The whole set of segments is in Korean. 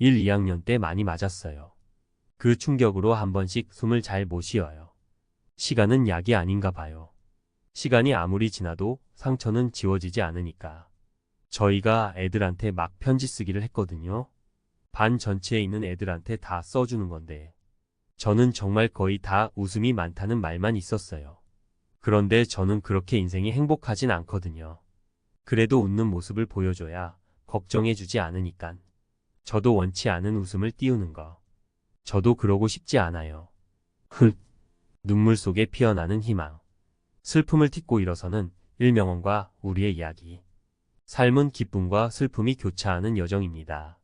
1, 2학년 때 많이 맞았어요. 그 충격으로 한 번씩 숨을 잘 못 쉬어요. 시간은 약이 아닌가 봐요. 시간이 아무리 지나도 상처는 지워지지 않으니까. 저희가 애들한테 막 편지 쓰기를 했거든요. 반 전체에 있는 애들한테 다 써주는 건데. 저는 정말 거의 다 웃음이 많다는 말만 있었어요. 그런데 저는 그렇게 인생이 행복하진 않거든요. 그래도 웃는 모습을 보여줘야 걱정해주지 않으니깐. 저도 원치 않은 웃음을 띄우는 거. 저도 그러고 싶지 않아요. 흑. 눈물 속에 피어나는 희망. 슬픔을 딛고 일어서는 일명원과 우리의 이야기. 삶은 기쁨과 슬픔이 교차하는 여정입니다.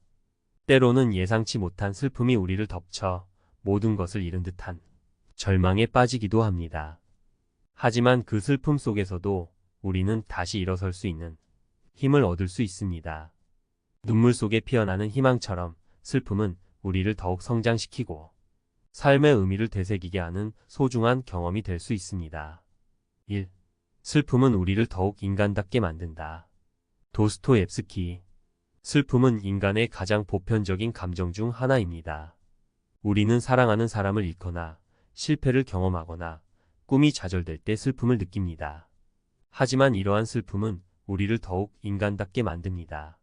때로는 예상치 못한 슬픔이 우리를 덮쳐 모든 것을 잃은 듯한 절망에 빠지기도 합니다. 하지만 그 슬픔 속에서도 우리는 다시 일어설 수 있는 힘을 얻을 수 있습니다. 눈물 속에 피어나는 희망처럼 슬픔은 우리를 더욱 성장시키고 삶의 의미를 되새기게 하는 소중한 경험이 될 수 있습니다. 1. 슬픔은 우리를 더욱 인간답게 만든다. 도스토옙스키. 슬픔은 인간의 가장 보편적인 감정 중 하나입니다. 우리는 사랑하는 사람을 잃거나 실패를 경험하거나 꿈이 좌절될 때 슬픔을 느낍니다. 하지만 이러한 슬픔은 우리를 더욱 인간답게 만듭니다.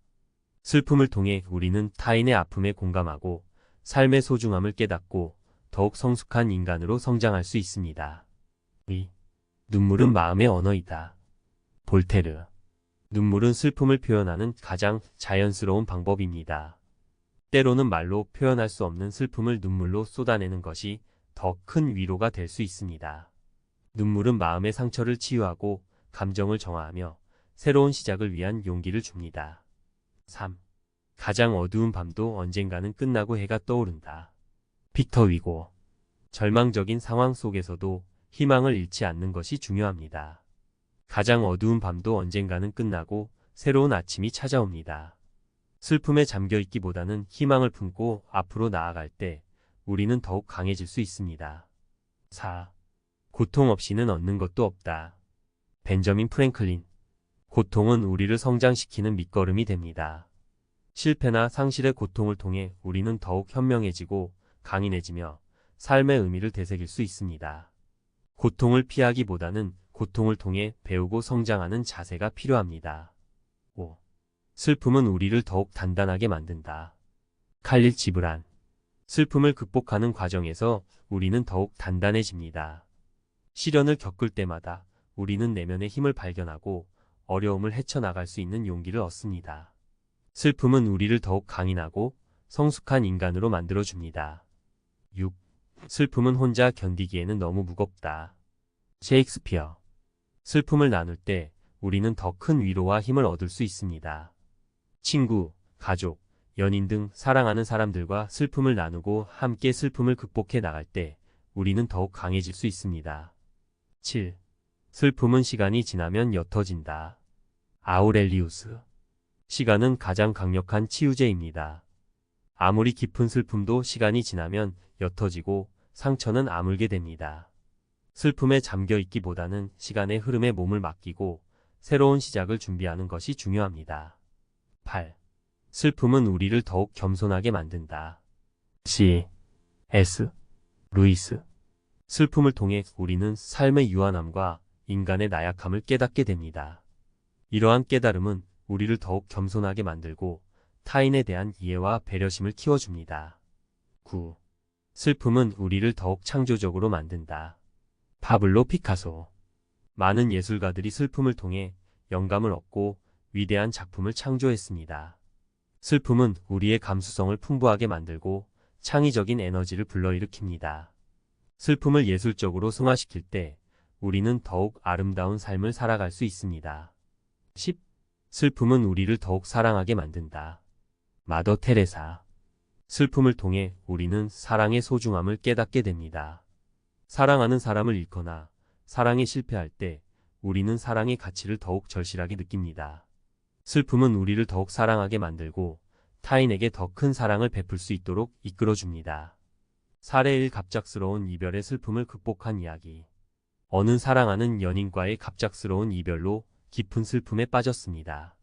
슬픔을 통해 우리는 타인의 아픔에 공감하고 삶의 소중함을 깨닫고 더욱 성숙한 인간으로 성장할 수 있습니다. 2. 눈물은 마음의 언어이다. 볼테르. 눈물은 슬픔을 표현하는 가장 자연스러운 방법입니다. 때로는 말로 표현할 수 없는 슬픔을 눈물로 쏟아내는 것이 더 큰 위로가 될 수 있습니다. 눈물은 마음의 상처를 치유하고 감정을 정화하며 새로운 시작을 위한 용기를 줍니다. 3. 가장 어두운 밤도 언젠가는 끝나고 해가 떠오른다. 빅터 위고. 절망적인 상황 속에서도 희망을 잃지 않는 것이 중요합니다. 가장 어두운 밤도 언젠가는 끝나고 새로운 아침이 찾아옵니다. 슬픔에 잠겨있기보다는 희망을 품고 앞으로 나아갈 때 우리는 더욱 강해질 수 있습니다. 4. 고통 없이는 얻는 것도 없다. 벤저민 프랭클린. 고통은 우리를 성장시키는 밑거름이 됩니다. 실패나 상실의 고통을 통해 우리는 더욱 현명해지고 강인해지며 삶의 의미를 되새길 수 있습니다. 고통을 피하기보다는 고통을 통해 배우고 성장하는 자세가 필요합니다. 5. 슬픔은 우리를 더욱 단단하게 만든다. 칼릴 지브란. 슬픔을 극복하는 과정에서 우리는 더욱 단단해집니다. 시련을 겪을 때마다 우리는 내면의 힘을 발견하고 어려움을 헤쳐나갈 수 있는 용기를 얻습니다. 슬픔은 우리를 더욱 강인하고 성숙한 인간으로 만들어줍니다. 6. 슬픔은 혼자 견디기에는 너무 무겁다. 셰익스피어. 슬픔을 나눌 때 우리는 더 큰 위로와 힘을 얻을 수 있습니다. 친구, 가족, 연인 등 사랑하는 사람들과 슬픔을 나누고 함께 슬픔을 극복해 나갈 때 우리는 더욱 강해질 수 있습니다. 7. 슬픔은 시간이 지나면 옅어진다. 아우렐리우스. 시간은 가장 강력한 치유제입니다. 아무리 깊은 슬픔도 시간이 지나면 옅어지고 상처는 아물게 됩니다. 슬픔에 잠겨있기보다는 시간의 흐름에 몸을 맡기고 새로운 시작을 준비하는 것이 중요합니다. 8. 슬픔은 우리를 더욱 겸손하게 만든다. C.S. 루이스. 슬픔을 통해 우리는 삶의 유한함과 인간의 나약함을 깨닫게 됩니다. 이러한 깨달음은 우리를 더욱 겸손하게 만들고 타인에 대한 이해와 배려심을 키워줍니다. 9. 슬픔은 우리를 더욱 창조적으로 만든다. 파블로 피카소. 많은 예술가들이 슬픔을 통해 영감을 얻고 위대한 작품을 창조했습니다. 슬픔은 우리의 감수성을 풍부하게 만들고 창의적인 에너지를 불러일으킵니다. 슬픔을 예술적으로 승화시킬 때 우리는 더욱 아름다운 삶을 살아갈 수 있습니다. 10. 슬픔은 우리를 더욱 사랑하게 만든다. 마더 테레사. 슬픔을 통해 우리는 사랑의 소중함을 깨닫게 됩니다. 사랑하는 사람을 잃거나 사랑에 실패할 때 우리는 사랑의 가치를 더욱 절실하게 느낍니다. 슬픔은 우리를 더욱 사랑하게 만들고 타인에게 더 큰 사랑을 베풀 수 있도록 이끌어줍니다. 사례 1. 갑작스러운 이별의 슬픔을 극복한 이야기. 어느 사랑하는 연인과의 갑작스러운 이별로 깊은 슬픔에 빠졌습니다.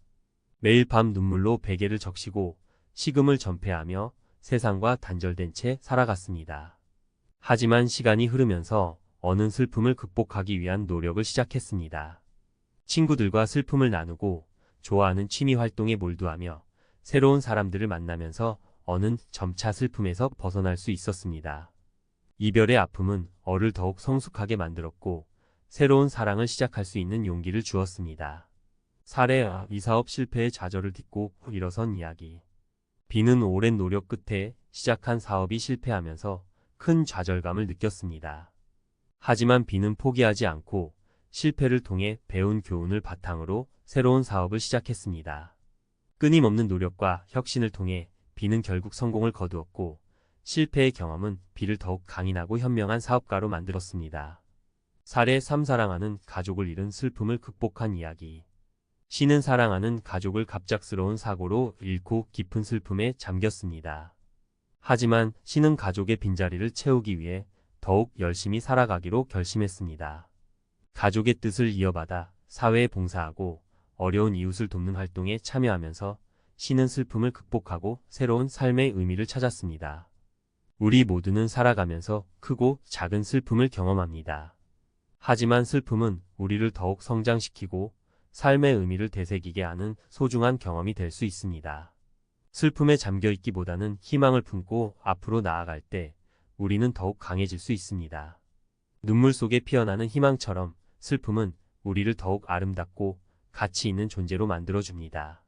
매일 밤 눈물로 베개를 적시고 식음을 전폐하며 세상과 단절된 채 살아갔습니다. 하지만 시간이 흐르면서 어느 슬픔을 극복하기 위한 노력을 시작했습니다. 친구들과 슬픔을 나누고 좋아하는 취미 활동에 몰두하며 새로운 사람들을 만나면서 어는 점차 슬픔에서 벗어날 수 있었습니다. 이별의 아픔은 어를 더욱 성숙하게 만들었고 새로운 사랑을 시작할 수 있는 용기를 주었습니다. 사례 이 사업 실패의 좌절을 딛고 일어선 이야기. 비는 오랜 노력 끝에 시작한 사업이 실패하면서 큰 좌절감을 느꼈습니다. 하지만 비는 포기하지 않고 실패를 통해 배운 교훈을 바탕으로 새로운 사업을 시작했습니다. 끊임없는 노력과 혁신을 통해 비는 결국 성공을 거두었고 실패의 경험은 비를 더욱 강인하고 현명한 사업가로 만들었습니다. 사례 3. 사랑하는 가족을 잃은 슬픔을 극복한 이야기. 시는 사랑하는 가족을 갑작스러운 사고로 잃고 깊은 슬픔에 잠겼습니다. 하지만 시는 가족의 빈자리를 채우기 위해 더욱 열심히 살아가기로 결심했습니다. 가족의 뜻을 이어받아 사회에 봉사하고 어려운 이웃을 돕는 활동에 참여하면서 시는 슬픔을 극복하고 새로운 삶의 의미를 찾았습니다. 우리 모두는 살아가면서 크고 작은 슬픔을 경험합니다. 하지만 슬픔은 우리를 더욱 성장시키고 삶의 의미를 되새기게 하는 소중한 경험이 될 수 있습니다. 슬픔에 잠겨있기보다는 희망을 품고 앞으로 나아갈 때 우리는 더욱 강해질 수 있습니다. 눈물 속에 피어나는 희망처럼 슬픔은 우리를 더욱 아름답고 가치 있는 존재로 만들어줍니다.